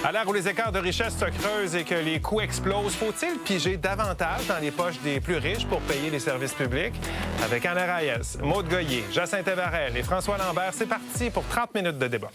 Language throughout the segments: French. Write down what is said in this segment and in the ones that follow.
À l'heure où les écarts de richesse se creusent et que les coûts explosent, faut-il piger davantage dans les poches des plus riches pour payer les services publics? Avec Anna Reyes, Maude Goyer, Jacinthe Evarel et François Lambert, c'est parti pour 30 minutes de débat.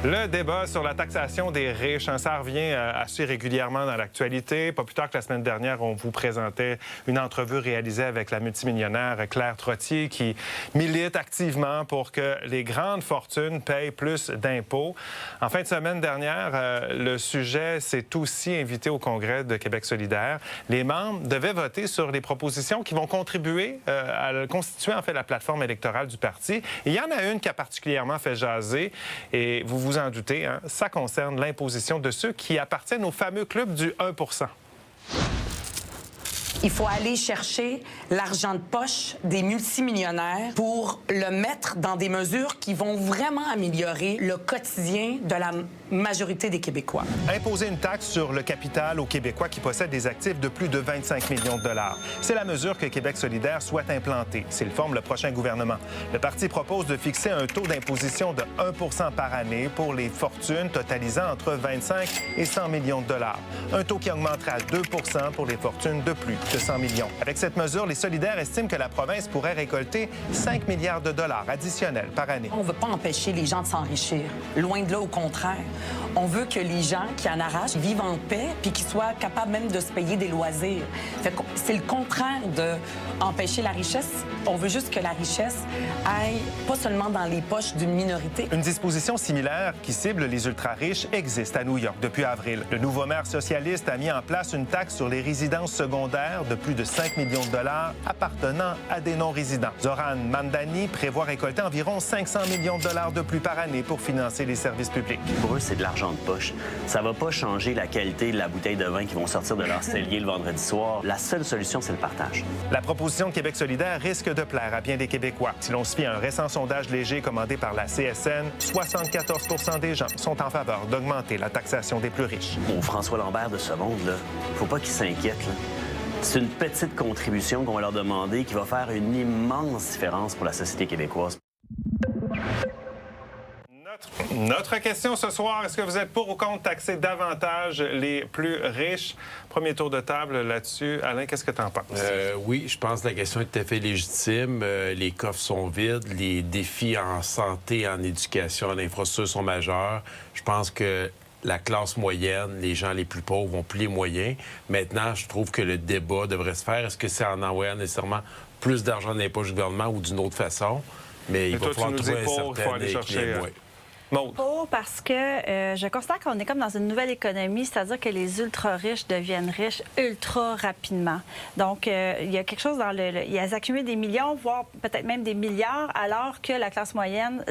Le débat sur la taxation des riches, ça revient assez régulièrement dans l'actualité. Pas plus tard que la semaine dernière, on vous présentait une entrevue réalisée avec la multimillionnaire Claire Trottier qui milite activement pour que les grandes fortunes payent plus d'impôts. En fin de semaine dernière, le sujet s'est aussi invité au Congrès de Québec solidaire. Les membres devaient voter sur les propositions qui vont contribuer à constituer en fait la plateforme électorale du parti. Et il y en a une qui a particulièrement fait jaser et vous en doutez, ça concerne l'imposition de ceux qui appartiennent au fameux club du 1 %. Il faut aller chercher l'argent de poche des multimillionnaires pour le mettre dans des mesures qui vont vraiment améliorer le quotidien de la majorité des Québécois. Imposer une taxe sur le capital aux Québécois qui possèdent des actifs de plus de 25 millions de dollars. C'est la mesure que Québec solidaire souhaite implanter s'il forme le prochain gouvernement. Le parti propose de fixer un taux d'imposition de 1 % par année pour les fortunes totalisant entre 25 et 100 millions de dollars. Un taux qui augmentera à 2 % pour les fortunes de plus de 100 millions. Avec cette mesure, les solidaires estiment que la province pourrait récolter 5 milliards de dollars additionnels par année. On ne veut pas empêcher les gens de s'enrichir. Loin de là, au contraire. On veut que les gens qui en arrachent vivent en paix puis qu'ils soient capables même de se payer des loisirs. C'est le contraire d'empêcher la richesse. On veut juste que la richesse aille pas seulement dans les poches d'une minorité. Une disposition similaire qui cible les ultra-riches existe à New York depuis avril. Le nouveau maire socialiste a mis en place une taxe sur les résidences secondaires de plus de 5 millions de dollars appartenant à des non-résidents. Zoran Mamdani prévoit récolter environ 500 millions de dollars de plus par année pour financer les services publics. Pour eux, c'est de l'argent de poche. Ça va pas changer la qualité de la bouteille de vin qu'ils vont sortir de leur cellier le vendredi soir. La seule solution, c'est le partage. La proposition de Québec solidaire risque de plaire à bien des Québécois. Si l'on se fie à un récent sondage léger commandé par la CSN, 74 % des gens sont en faveur d'augmenter la taxation des plus riches. Au François Lambert de ce monde, là, faut pas qu'ils s'inquiètent, là. C'est une petite contribution qu'on va leur demander qui va faire une immense différence pour la société québécoise. Notre question ce soir, est-ce que vous êtes pour ou contre taxer davantage les plus riches? Premier tour de table là-dessus. Alain, qu'est-ce que tu en penses? Oui, je pense que la question est tout à fait légitime. Les coffres sont vides, les défis en santé, en éducation, en infrastructure sont majeurs. Je pense que la classe moyenne, les gens les plus pauvres n'ont plus les moyens. Maintenant, je trouve que le débat devrait se faire. Est-ce que c'est en envoyant nécessairement plus d'argent dans les poches du gouvernement ou d'une autre façon? Mais il va falloir trouver un certain équilibre. Pour parce que je constate qu'on est comme dans une nouvelle économie, c'est-à-dire que les ultra-riches deviennent riches ultra rapidement. Donc, il y a quelque chose dans ils accumulent des millions, voire peut-être même des milliards, alors que la classe moyenne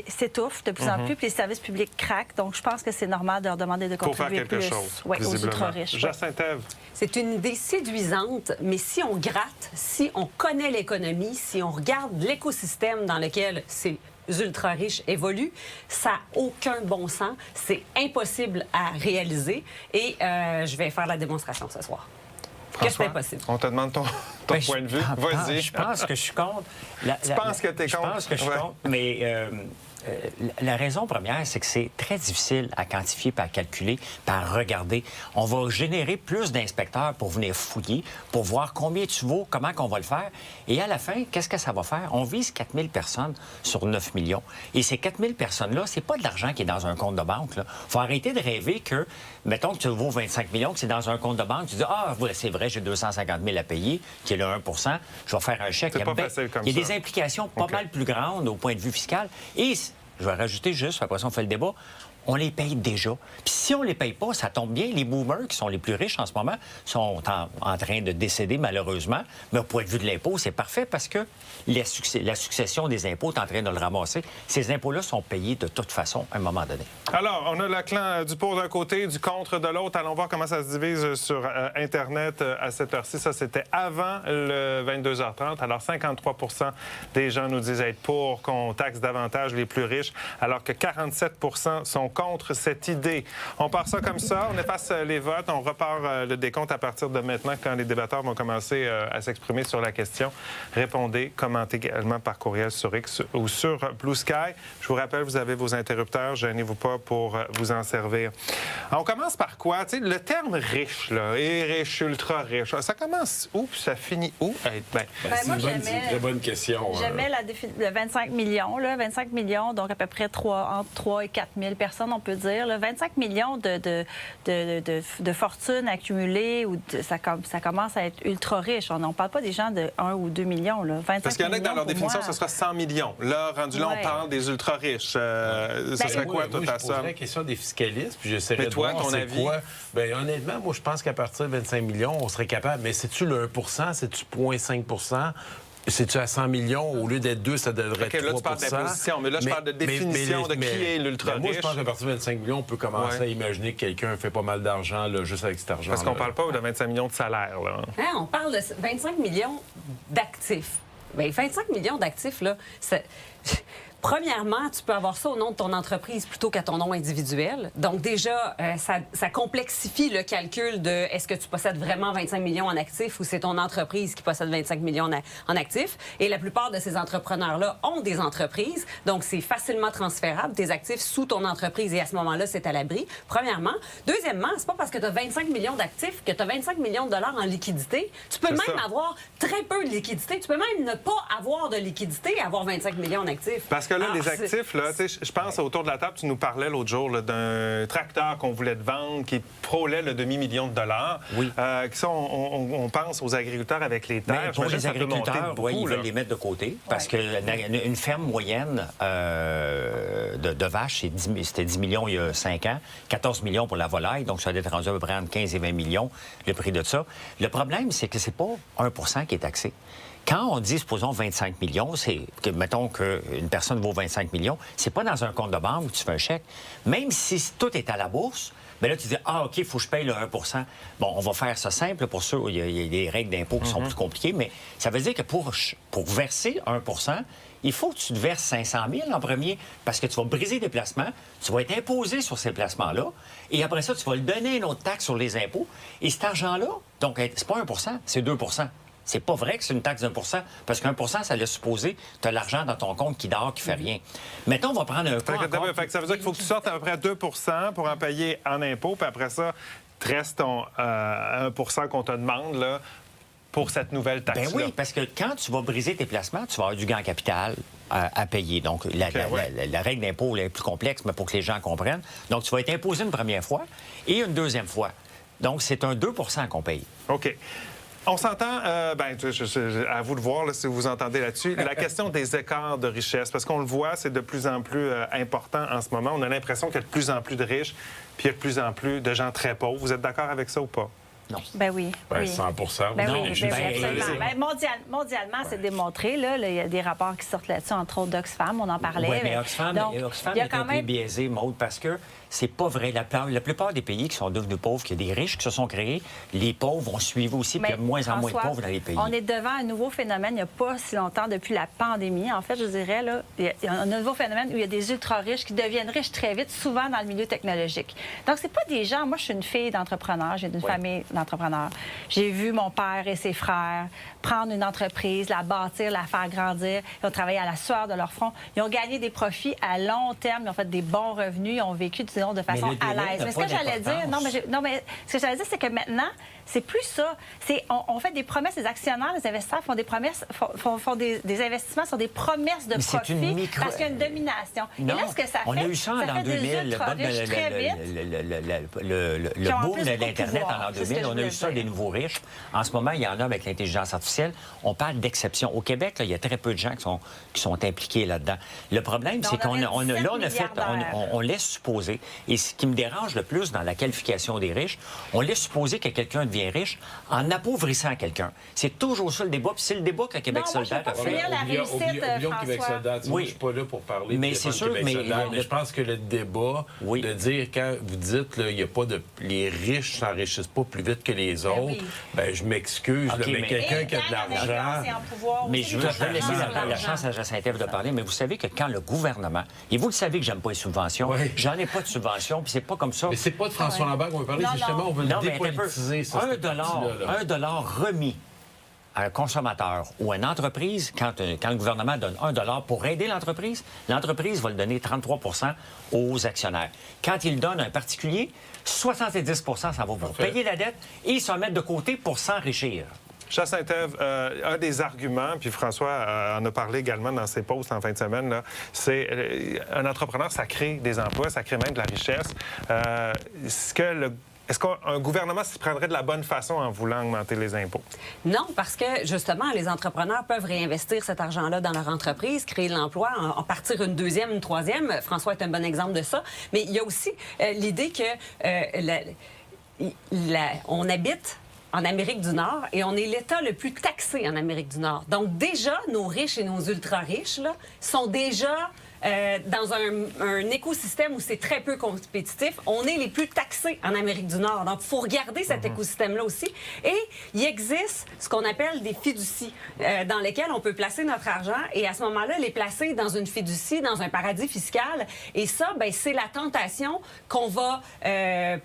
s'étouffe de plus en plus, puis les services publics craquent. Donc, je pense que c'est normal de leur demander de contribuer plus aux ultra-riches. Jacinthe Ève. C'est une idée séduisante, mais si on gratte, si on connaît l'économie, si on regarde l'écosystème dans lequel ces ultra-riches évoluent, ça n'a aucun bon sens. C'est impossible à réaliser et je vais faire la démonstration ce soir. Que c'est impossible. On te demande ton point de vue. Vas-y. Je pense que je suis contre. Tu penses que tu es contre? Je pense que je suis contre, mais la raison première, c'est que c'est très difficile à quantifier, à calculer, à regarder. On va générer plus d'inspecteurs pour venir fouiller, pour voir combien tu vaux, comment qu'on va le faire. Et à la fin, qu'est-ce que ça va faire? On vise 4 000 personnes sur 9 millions. Et ces 4 000 personnes-là, c'est pas de l'argent qui est dans un compte de banque. Il faut arrêter de rêver que, mettons que tu vaux 25 millions, que c'est dans un compte de banque, tu dis « Ah, c'est vrai, j'ai 250 000 à payer, qui est le 1 je vais faire un chèque. » C'est pas facile comme ça. Il y a des implications pas mal plus grandes au point de vue fiscal. Et je vais rajouter juste, après ça, on fait le débat, on les paye déjà. Puis si on les paye pas, ça tombe bien. Les boomers, qui sont les plus riches en ce moment, sont en train de décéder, malheureusement. Mais au point de vue de l'impôt, c'est parfait parce que la succession des impôts est en train de le ramasser. Ces impôts-là sont payés de toute façon à un moment donné. Alors, on a le clan du pour d'un côté, du contre de l'autre. Allons voir comment ça se divise sur Internet à cette heure-ci. Ça, c'était avant le 22h30. Alors, 53 % des gens nous disent être pour qu'on taxe davantage les plus riches, alors que 47 % sont contre cette idée. On part ça comme ça, on efface les votes, on repart le décompte à partir de maintenant quand les débatteurs vont commencer à s'exprimer sur la question. Répondez, commentez également par courriel sur X ou sur Blue Sky. Je vous rappelle, vous avez vos interrupteurs, gênez-vous pas pour vous en servir. On commence par quoi? Tu sais, le terme riche, là, et riche, ultra riche, ça commence où puis ça finit où? Moi, c'est une très bonne question. J'aimais le 25 millions. Là, 25 millions, donc à peu près entre 3 et 4 000 personnes, on peut dire. Là. 25 millions de fortune accumulée, ça commence à être ultra riche. On ne parle pas des gens de 1 ou 2 millions. Là. 25 Parce qu'il y en a que dans leur définition, moi, ce sera 100 millions. Là, rendu là, on parle des ultra riches. Ce serait quoi, toi, ta somme? Je poserais la question des fiscalistes, puis j'essaierais de toi, voir ton c'est avis? quoi. Bien, honnêtement, moi, je pense qu'à partir de 25 millions, on serait capable. Mais c'est-tu le 1 c'est-tu 0,5 c'est-tu à 100 millions? Au lieu d'être 2, ça devrait être 3 là, tu parles d'imposition, mais là, je parle de définition de qui est l'ultra riche. Moi, je pense qu'à partir de 25 millions, on peut commencer à imaginer que quelqu'un fait pas mal d'argent là, juste avec cet argent. Parce qu'on parle pas de 25 millions de salaire, là. Hein, on parle de 25 millions d'actifs. Bien, 25 millions d'actifs, là, premièrement, tu peux avoir ça au nom de ton entreprise plutôt qu'à ton nom individuel. Donc déjà, ça complexifie le calcul de est-ce que tu possèdes vraiment 25 millions en actifs ou c'est ton entreprise qui possède 25 millions en actifs. Et la plupart de ces entrepreneurs-là ont des entreprises, donc c'est facilement transférable, tes actifs sous ton entreprise et à ce moment-là, c'est à l'abri, premièrement. Deuxièmement, c'est pas parce que tu as 25 millions d'actifs que tu as 25 millions de dollars en liquidité. Tu peux même avoir très peu de liquidité. Tu peux même ne pas avoir de liquidité et avoir 25 millions en actifs. Parce que là, les actifs, là, je pense autour de la table, tu nous parlais l'autre jour là, d'un tracteur qu'on voulait te vendre qui frôlait le demi-million de dollars. Oui. On pense aux agriculteurs avec les terres. Mais pour les agriculteurs, beaucoup, ils veulent les mettre de côté parce qu'une ferme moyenne de vaches, c'était 10 millions il y a 5 ans, 14 millions pour la volaille, donc ça doit être rendu à peu près entre 15 et 20 millions, le prix de ça. Le problème, c'est que c'est pas 1 qui est taxé. Quand on dit, supposons, 25 millions, c'est que, mettons qu'une personne vaut 25 millions, c'est pas dans un compte de banque où tu fais un chèque. Même si tout est à la bourse, bien là, tu dis, OK, il faut que je paye le 1 Bon, on va faire ça simple pour ceux où il y a des règles d'impôt qui sont plus compliquées, mais ça veut dire que pour verser 1 il faut que tu te verses 500 000 en premier parce que tu vas briser des placements, tu vas être imposé sur ces placements-là, et après ça, tu vas le donner une autre taxe sur les impôts. Et cet argent-là, donc, c'est pas 1 c'est 2 C'est pas vrai que c'est une taxe d'1 parce qu'1 ça laisse supposer que tu as l'argent dans ton compte qui dort, qui fait rien. Mettons, on va prendre un cas fait que ça veut dire qu'il faut que tu sortes à peu près 2 pour en payer en impôts, puis après ça, te reste ton 1 qu'on te demande là, pour cette nouvelle taxe-là. Ben oui, parce que quand tu vas briser tes placements, tu vas avoir du gain en capital à payer. Donc, la règle d'impôt est plus complexe, mais pour que les gens comprennent. Donc, tu vas être imposé une première fois et une deuxième fois. Donc, c'est un 2 qu'on paye. OK. On s'entend, à vous de voir là, si vous entendez là-dessus, la question des écarts de richesse, parce qu'on le voit, c'est de plus en plus important en ce moment. On a l'impression qu'il y a de plus en plus de riches, puis il y a de plus en plus de gens très pauvres. Vous êtes d'accord avec ça ou pas? Non. Ben oui. Ben, oui. 100 ben non, oui, absolument. Mondialement, c'est démontré. Là, il y a des rapports qui sortent là-dessus, entre autres d'Oxfam, on en parlait. Oui, mais Oxfam est un peu biaisé, Maude, parce que c'est pas vrai. La plupart des pays qui sont devenus pauvres, qu'il y a des riches qui se sont créés, les pauvres ont suivi aussi, puis il y a de moins en moins de pauvres dans les pays. On est devant un nouveau phénomène il n'y a pas si longtemps, depuis la pandémie. En fait, je dirais, là, il y a un nouveau phénomène où il y a des ultra-riches qui deviennent riches très vite, souvent dans le milieu technologique. Donc, c'est pas des gens... Moi, je suis une fille d'entrepreneur, j'ai une famille d'entrepreneurs. J'ai vu mon père et ses frères prendre une entreprise, la bâtir, la faire grandir. Ils ont travaillé à la sueur de leur front. Ils ont gagné des profits à long terme. Ils ont fait des bons revenus. Ils ont vécu, disons, de façon à l'aise. Mais ce que j'allais dire, ce que j'allais dire, c'est que maintenant, c'est plus ça. On fait des promesses, les actionnaires, les investisseurs font des promesses, font des investissements sur des promesses de profit parce qu'il y a une domination. Non, et là, ce que ça fait, on a eu ça en l'an 2000, le boom de l'Internet en l'an 2000. On a eu ça des nouveaux riches. En ce moment, il y en a avec l'intelligence artificielle. On parle d'exception. Au Québec, là, il y a très peu de gens qui sont impliqués là-dedans. Le problème, c'est qu'on laisse supposer, et ce qui me dérange le plus dans la qualification des riches, on laisse supposer que quelqu'un devient riche en appauvrissant quelqu'un. C'est toujours ça le débat. Puis c'est le débat que Québec solidaire a fait. Oublions Québec solidaire. Oui. Je ne suis pas là pour parler mais c'est sûr, mais je pense que le débat de dire, quand vous dites qu'il n'y a pas de... Les riches ne s'enrichissent pas plus vite vite que les autres, oui. ben je m'excuse, OK, là, mais mais- quelqu'un qui a de l'argent... Mais je veux laisser la l'argent. chance à Jacinthe de parler, mais vous savez que quand le gouvernement, et vous le savez que j'aime pas les subventions, Oui. j'en ai pas de subventions, puis c'est pas comme ça. Mais c'est pas de François Lambert qu'on veut parler, Non, c'est justement, on veut Non, le mais attends un peu. dépolitiser, ça, cette partie-là, là. Un dollar remis à un consommateur ou à une entreprise, quand le gouvernement donne $1 pour aider l'entreprise va le donner 33 aux actionnaires. Quand il donne à un particulier, 70 ça va pour payer la dette et ils se mettent de côté pour s'enrichir. Jacinthe, un des arguments, puis François en a parlé également dans ses posts en fin de semaine, là, c'est un entrepreneur, ça crée des emplois, ça crée même de la richesse. Est-ce qu'un gouvernement s'y prendrait de la bonne façon en voulant augmenter les impôts? Non, parce que justement, les entrepreneurs peuvent réinvestir cet argent-là dans leur entreprise, créer de l'emploi, en partir une deuxième, une troisième. François est un bon exemple de ça. Mais il y a aussi l'idée que on habite en Amérique du Nord et on est l'État le plus taxé en Amérique du Nord. Donc déjà, nos riches et nos ultra-riches là, sont déjà dans un écosystème où c'est très peu compétitif. On est les plus taxés en Amérique du Nord. Donc, il faut regarder cet écosystème-là aussi. Et il existe ce qu'on appelle des fiducies dans lesquelles on peut placer notre argent et à ce moment-là, les placer dans une fiducie, dans un paradis fiscal. Et ça, ben, c'est la tentation qu'on va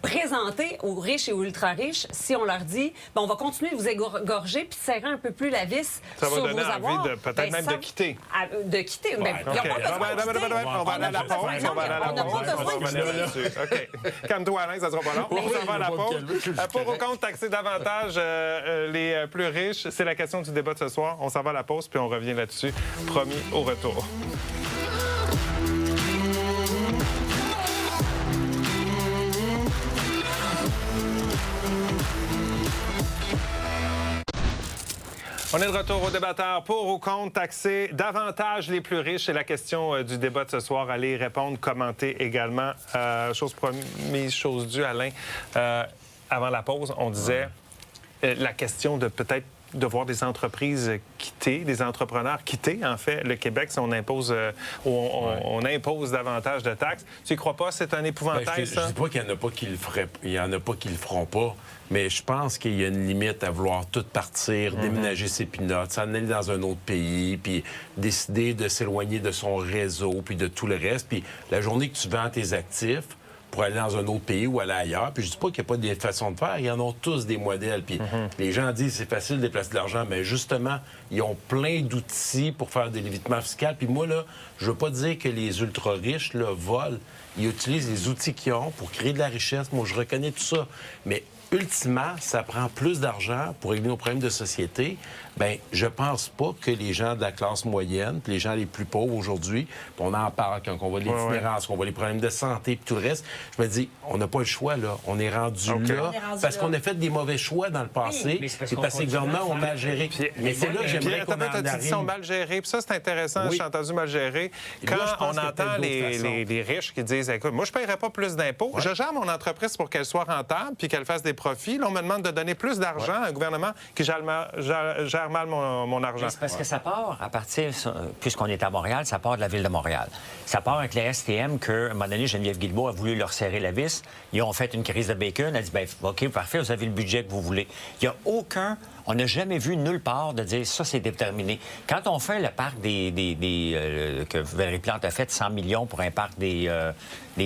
présenter aux riches et aux ultra-riches si on leur dit, ben, on va continuer de vous égorger puis de serrer un peu plus la vis Ça va sur donner vos avoirs. envie peut-être même de quitter. De quitter. Ben, ils n'ont pas besoin de quitter. On va aller à la pause. On va aller à la On n'a pause. pas besoin On va de aller là-dessus. OK. Calme-toi, Alain, ça sera pas long. On s'en va à la pause. Pour ou contre taxer davantage les plus riches, c'est la question du débat de ce soir. On s'en va à la pause, puis on revient là-dessus. Promis, au retour. On est de retour au débatteur. Pour ou contre taxer davantage les plus riches? C'est la question du débat de ce soir. Allez y répondre, commenter également. Chose promise, chose due, Alain. Avant la pause, on disait la question de peut-être de voir des entreprises quitter, des entrepreneurs quitter, en fait, le Québec, si on impose, on impose davantage de taxes. Tu y crois pas? C'est un épouvantail, ça? Je dis pas qu'il y en a pas qui le feraient, il y en a pas qui le feront pas, mais je pense qu'il y a une limite à vouloir tout partir, déménager ses pinottes, s'en aller dans un autre pays, puis décider de s'éloigner de son réseau, puis de tout le reste. Puis la journée que tu vends tes actifs pour aller dans un autre pays ou aller ailleurs. Puis je dis pas qu'il n'y a pas des façons de faire. Ils en ont tous des modèles. Puis les gens disent c'est facile de déplacer de l'argent. Mais justement, ils ont plein d'outils pour faire de l'évitement fiscal. Puis moi, là, je veux pas dire que les ultra-riches, là, volent. Ils utilisent les outils qu'ils ont pour créer de la richesse. Moi, je reconnais tout ça. Mais ultimement, ça prend plus d'argent pour régler nos problèmes de société. Bien, je pense pas que les gens de la classe moyenne, puis les gens les plus pauvres aujourd'hui, puis on en parle quand on voit l'itinérance, qu'on voit les problèmes de santé, puis tout le reste, je me dis, on n'a pas le choix, là. On est rendu là parce qu'on a fait des mauvais choix dans le passé, mais c'est parce et parce que les gouvernements ont mal géré. Mais c'est là que j'aimerais qu'on en Tu dit qu'ils sont arrive. mal gérés. Puis ça, c'est intéressant. Oui. J'ai entendu mal gérés. Et Quand moi, je pense on qu'il y a entend peut-être d'autres façons. les riches qui disent, écoute, moi, je ne paierai pas plus d'impôts. Je gère mon entreprise pour qu'elle soit rentable puis qu'elle fasse des profits. Là, on me demande de donner plus d'argent à un gouvernement qui gère mal mon argent. C'est parce que ça part à partir, puisqu'on est à Montréal, ça part de la Ville de Montréal. Ça part avec les STM qu'à un moment donné, Geneviève Guilbeault a voulu leur serrer la vis. Ils ont fait une crise de bacon. Elle a dit, bien, OK, parfait, vous avez le budget que vous voulez. Il n'y a aucun... On n'a jamais vu nulle part de dire ça, c'est déterminé. Quand on fait le parc que Valérie Plante a fait 100 millions pour un parc des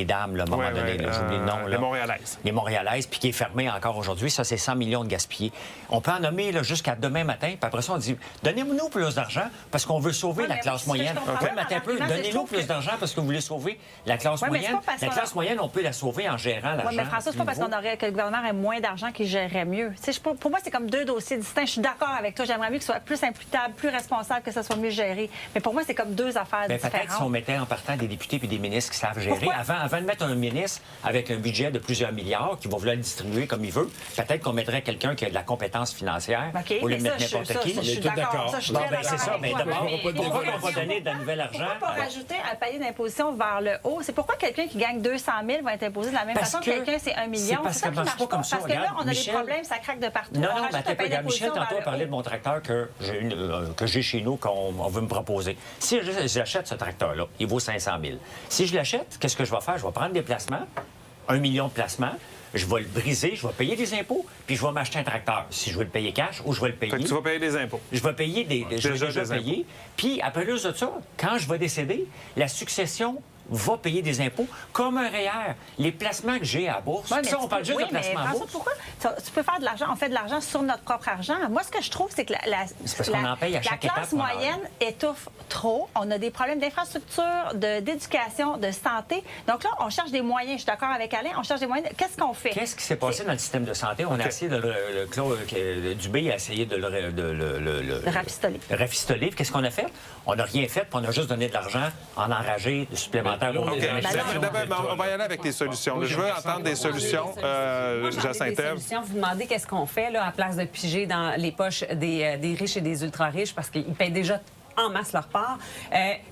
dames, là, à un moment donné, là, j'oublie le nom. Là. Les Montréalaises. Les Montréalaises, puis qui est fermé encore aujourd'hui, ça, c'est 100 millions de gaspillés. On peut en nommer là, jusqu'à demain matin, puis après ça, on dit donnez-nous plus d'argent parce qu'on veut sauver la classe moyenne. Un peu, donnez-nous plus d'argent parce que vous voulez sauver la classe moyenne. La classe moyenne, on peut la sauver en gérant l'argent. Oui, mais François, c'est pas parce que le gouvernement ait moins d'argent qu'il gérerait mieux. Pour moi, c'est comme deux dossiers distincts. Je suis d'accord avec toi. J'aimerais mieux que ce soit plus imputable, plus responsable, que ça soit mieux géré. Mais pour moi, c'est comme deux affaires différentes. Peut-être si on mettait en partant des députés puis des ministres qui savent gérer. Avant de mettre un ministre avec un budget de plusieurs milliards qui va vouloir le distribuer comme il veut, peut-être qu'on mettrait quelqu'un qui a de la compétence financière au lieu de mettre n'importe qui. Je suis d'accord. Bon, ben c'est ça. Mais d'abord, pourquoi on va donner de nouvel argent? Pourquoi pas rajouter un palier d'imposition vers le haut? C'est pourquoi quelqu'un qui gagne 200 000 va être imposé de la même façon que quelqu'un, c'est 1 million. C'est parce que ça marche pas comme ça. Parce que là, on a des problèmes, ça craque de partout. Non, mais Michel, tantôt, a parlé de mon tracteur que j'ai chez nous, qu'on veut me proposer. Si j'achète ce tracteur-là, il vaut 500 000. Si je l'achète, qu'est-ce que je vais faire? Je vais prendre des placements, 1 million de placements. je vais le briser, je vais payer des impôts, puis je vais m'acheter un tracteur. Si je veux le payer cash ou je vais le payer. Fait que tu vas payer des impôts. Je vais payer je vais déjà payer. Puis, après plus de ça, quand je vais décéder, la succession va payer des impôts comme un REER. Les placements que j'ai à la bourse, Ouais, ça, on parle juste de placement à François, bourse. pourquoi? Tu peux faire de l'argent, on fait de l'argent sur notre propre argent. Moi, ce que je trouve, c'est que C'est parce qu'on en paye à chaque la classe étape, moyenne étouffe trop. On a des problèmes d'infrastructure, d'éducation, de santé. Donc là, on cherche des moyens. Je suis d'accord avec Alain, on cherche des moyens. Qu'est-ce qu'on fait? Qu'est-ce qui s'est passé dans le système de santé? On a essayé de Claude Dubé a essayé de le rafistoler. Qu'est-ce qu'on a fait? On n'a rien fait, puis on a juste donné de l'argent en enragé supplémentaire. OK. On va y aller avec les solutions. Je veux entendre des solutions. Jacinthe. Vous demandez qu'est-ce qu'on fait là, à place de piger dans les poches des riches et des ultra-riches parce qu'ils paient déjà en masse leur part.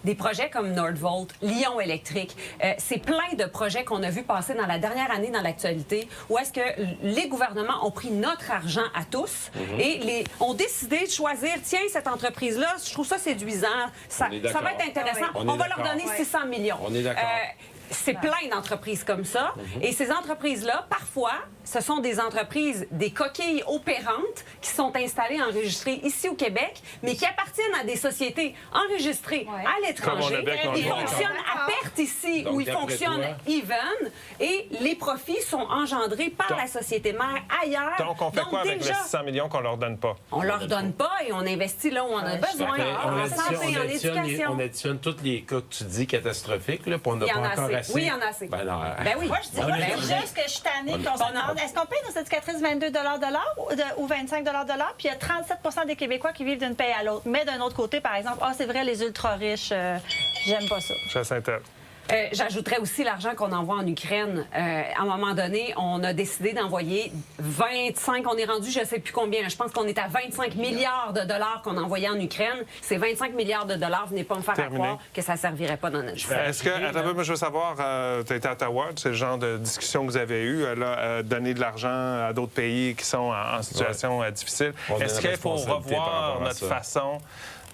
Des projets comme Nordvolt, Lyon Électrique, c'est plein de projets qu'on a vu passer dans la dernière année dans l'actualité où est-ce que les gouvernements ont pris notre argent à tous et ont décidé de choisir, tiens, cette entreprise-là, je trouve ça séduisant, ça va être intéressant, on va leur donner 600 millions. On est d'accord. C'est plein d'entreprises comme ça. Et ces entreprises-là, parfois, ce sont des entreprises, des coquilles opérantes qui sont installées, enregistrées ici au Québec, mais qui appartiennent à des sociétés enregistrées à l'étranger. Ils fonctionnent à perte ici Donc, ou ils fonctionnent even et les profits sont engendrés par la société mère ailleurs. Donc, on fait quoi avec les 600 millions qu'on leur donne pas? On leur donne pas et on investit là où on a besoin, en santé, en éducation. On additionne tous les cas que tu dis catastrophiques, là, puis on n'a pas encore assez. Oui, il y en a assez. Ben non, oui. Moi, je dis juste que je suis tannée qu'on se demande, est-ce qu'on paye nos éducatrices 22 de l'heure ou 25 de l'heure? Puis il y a 37 des Québécois qui vivent d'une paye à l'autre. Mais d'un autre côté, par exemple, c'est vrai, les ultra-riches, j'aime pas ça. Jacinthe. J'ajouterais aussi l'argent qu'on envoie en Ukraine. À un moment donné, on a décidé d'envoyer 25, on est rendu, je ne sais plus combien, là, je pense qu'on est à 25 milliards de dollars qu'on a envoyés en Ukraine. Ces 25 milliards de dollars, venez pas me faire croire que ça ne servirait pas dans notre système. Est-ce que, attends, moi, je veux savoir, tu as été à Ottawa, c'est le genre de discussion que vous avez eue, donner de l'argent à d'autres pays qui sont en situation difficile. Est-ce qu'il faut revoir notre façon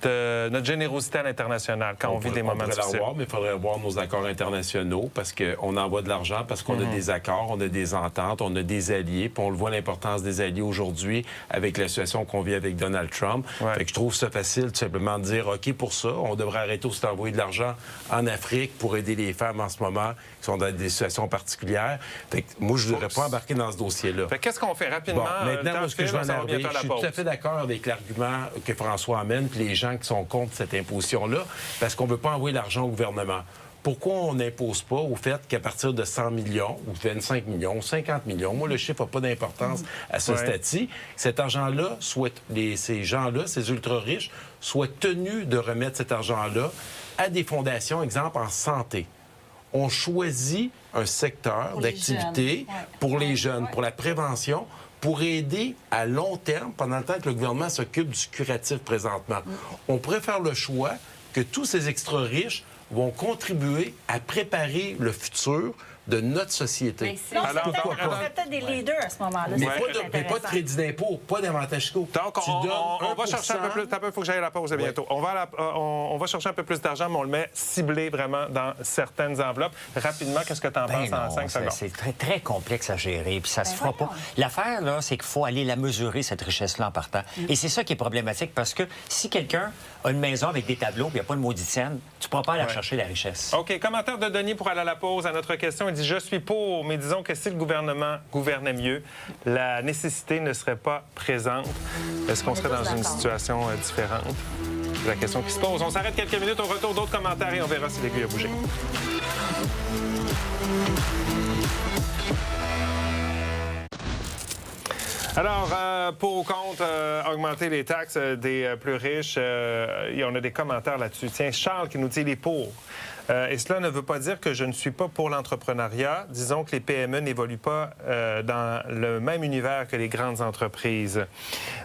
notre générosité à l'international quand on vit des moments difficiles? Mais il faudrait voir nos accords internationaux parce qu'on envoie de l'argent, parce qu'on a des accords, on a des ententes, on a des alliés, puis on le voit l'importance des alliés aujourd'hui avec la situation qu'on vit avec Donald Trump. Fait que je trouve ça facile tout simplement de dire, OK, pour ça, on devrait arrêter aussi d'envoyer de l'argent en Afrique pour aider les femmes en ce moment qui sont dans des situations particulières. Fait que moi, je ne voudrais pas embarquer dans ce dossier-là. Qu'est-ce qu'on fait rapidement? Bon, maintenant, ce que je vais en arriver, je suis tout à fait d'accord avec l'argument que François amène, puis les gens qui sont contre cette imposition-là, parce qu'on ne veut pas envoyer l'argent au gouvernement. Pourquoi on n'impose pas au fait qu'à partir de 100 millions, ou 25 millions, 50 millions, moi, le chiffre n'a pas d'importance à ce stade-ci, cet argent-là, ces gens-là, ces ultra-riches, soient tenus de remettre cet argent-là à des fondations, exemple en santé. On choisit un secteur d'activité pour les jeunes, pour la prévention, pour aider à long terme, pendant le temps que le gouvernement s'occupe du curatif présentement. On pourrait faire le choix que tous ces extra-riches vont contribuer à préparer le futur de notre société. Mais on serait peut-être des leaders à ce moment-là. Mais pas de crédit d'impôt, pas d'avantage fiscaux. Donc, on va chercher un peu plus. Il faut que j'aille à la pause bientôt. On va chercher un peu plus d'argent, mais on le met ciblé vraiment dans certaines enveloppes. Rapidement, qu'est-ce que tu en penses en 5 secondes? C'est très, très complexe à gérer, puis ça se fera pas. L'affaire, là, c'est qu'il faut aller la mesurer, cette richesse-là, en partant. Et c'est ça qui est problématique, parce que si quelqu'un a une maison avec des tableaux, puis il n'y a pas de maudite scène, tu ne pourras pas aller chercher la richesse. OK. Commentaire de Denis pour aller à la pause à notre question. Il dit « Je suis pour, mais disons que si le gouvernement gouvernait mieux, la nécessité ne serait pas présente. Est-ce qu'on serait dans une situation différente? » C'est la question qui se pose. On s'arrête quelques minutes. Au retour, d'autres commentaires et on verra si l'aiguille a bougé. Alors, pour ou contre augmenter les taxes des plus riches, on a des commentaires là-dessus. Tiens, Charles qui nous dit « les pour ». Et cela ne veut pas dire que je ne suis pas pour l'entrepreneuriat. Disons que les PME n'évoluent pas dans le même univers que les grandes entreprises.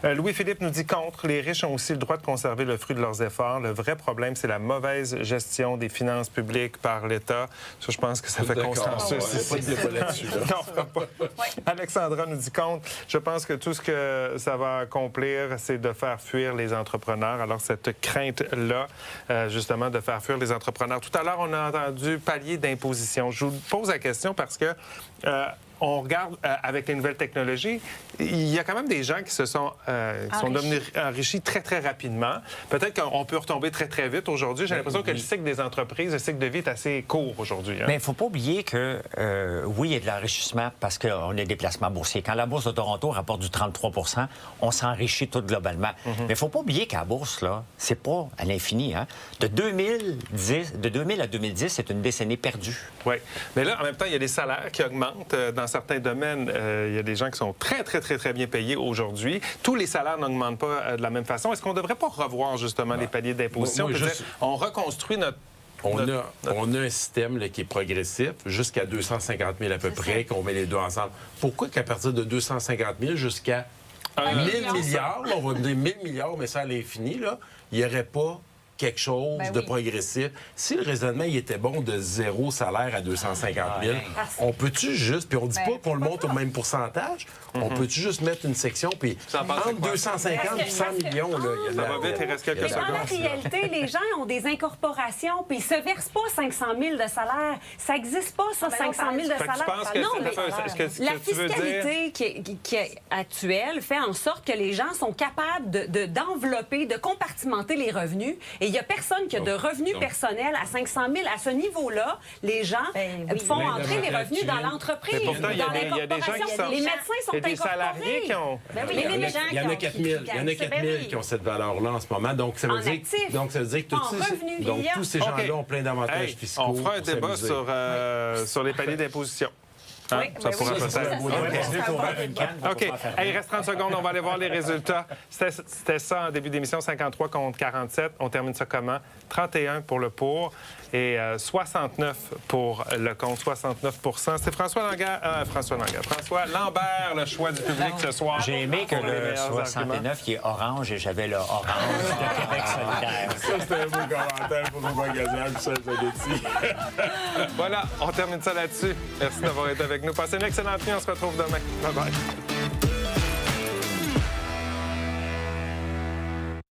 Louis-Philippe nous dit contre. Les riches ont aussi le droit de conserver le fruit de leurs efforts. Le vrai problème, c'est la mauvaise gestion des finances publiques par l'État. Ça, je pense que ça fait consensus. Pas de débat là-dessus. Non, Alexandra nous dit contre. Je pense que tout ce que ça va accomplir, c'est de faire fuir les entrepreneurs. Alors, cette crainte-là, justement, de faire fuir les entrepreneurs. Tout à l'heure, on a entendu palier d'imposition. Je vous pose la question parce que on regarde avec les nouvelles technologies, il y a quand même des gens qui se sont devenus enrichis très, très rapidement. Peut-être qu'on peut retomber très, très vite aujourd'hui. J'ai l'impression que le cycle des entreprises, le cycle de vie est assez court aujourd'hui. Hein? Mais il ne faut pas oublier que, oui, il y a de l'enrichissement parce qu'on a des placements boursiers. Quand la Bourse de Toronto rapporte du 33 on s'enrichit tout globalement. Mais il ne faut pas oublier qu'à la Bourse, là, c'est pas à l'infini. Hein? De 2000 à 2010, c'est une décennie perdue. Oui. Mais là, en même temps, il y a des salaires qui augmentent. Dans certains domaines, il y a des gens qui sont très, très, très, très bien payés aujourd'hui. Tous les salaires n'augmentent pas de la même façon. Est-ce qu'on ne devrait pas revoir, justement, les paliers d'imposition? On reconstruit notre... On a un système là, qui est progressif jusqu'à 250 000 à peu près, qu'on met les deux ensemble. Pourquoi qu'à partir de 250 000 jusqu'à 1 000 milliards, là, on va me dire 1 000 milliards, mais ça à l'infini, là, il n'y aurait pas quelque chose de progressif. Si le raisonnement il était bon de 0 salaire à 250 000, on peut-tu juste, puis on ne dit pas qu'on le monte au même pourcentage, on peut-tu juste mettre une section, puis entre 250 et 100 millions, là, il y a Ça va vite, il reste quelques secondes. Dans la réalité, les gens ont des incorporations, puis ils se versent pas 500 000 de salaire. Ça n'existe pas, ça, 500 000 de Fait que salaire. tu penses que Non, c'est- mais ce que la tu veux dire... fiscalité qui est actuelle fait en sorte que les gens sont capables d'envelopper, de compartimenter les revenus. Et il n'y a personne qui a de revenus personnels à 500 000. À ce niveau-là, les gens font entrer les revenus dans l'entreprise. Mais pourtant, il y a dans des gens qui sont... Les médecins sont Il y a des salariés qui ont... Il y en a 4 000. Il y en a 4 000 qui ont cette valeur-là en ce moment. Donc, ça veut dire que tous ces gens-là ont plein d'avantages fiscaux. On fera un pour débat s'amuser. sur les paliers d'imposition. Hein? Oui, Ça pourrait peut-être... OK. Il reste 30 secondes. On va aller voir les résultats. C'était ça en début d'émission, 53 contre 47. On termine ça comment? 31 pour le pour et 69 pour le contre, 69 C'est François Lambert, le choix du public ce soir. J'ai aimé que pour les le meilleurs 69 arguments. qui est orange et j'avais le orange de Québec solidaire. Ça, c'était un beau commentaire pour nos magasins, Michel Zanetti. Voilà, on termine ça là-dessus. Merci d'avoir été avec nous. Passez une excellente nuit. On se retrouve demain. Bye-bye.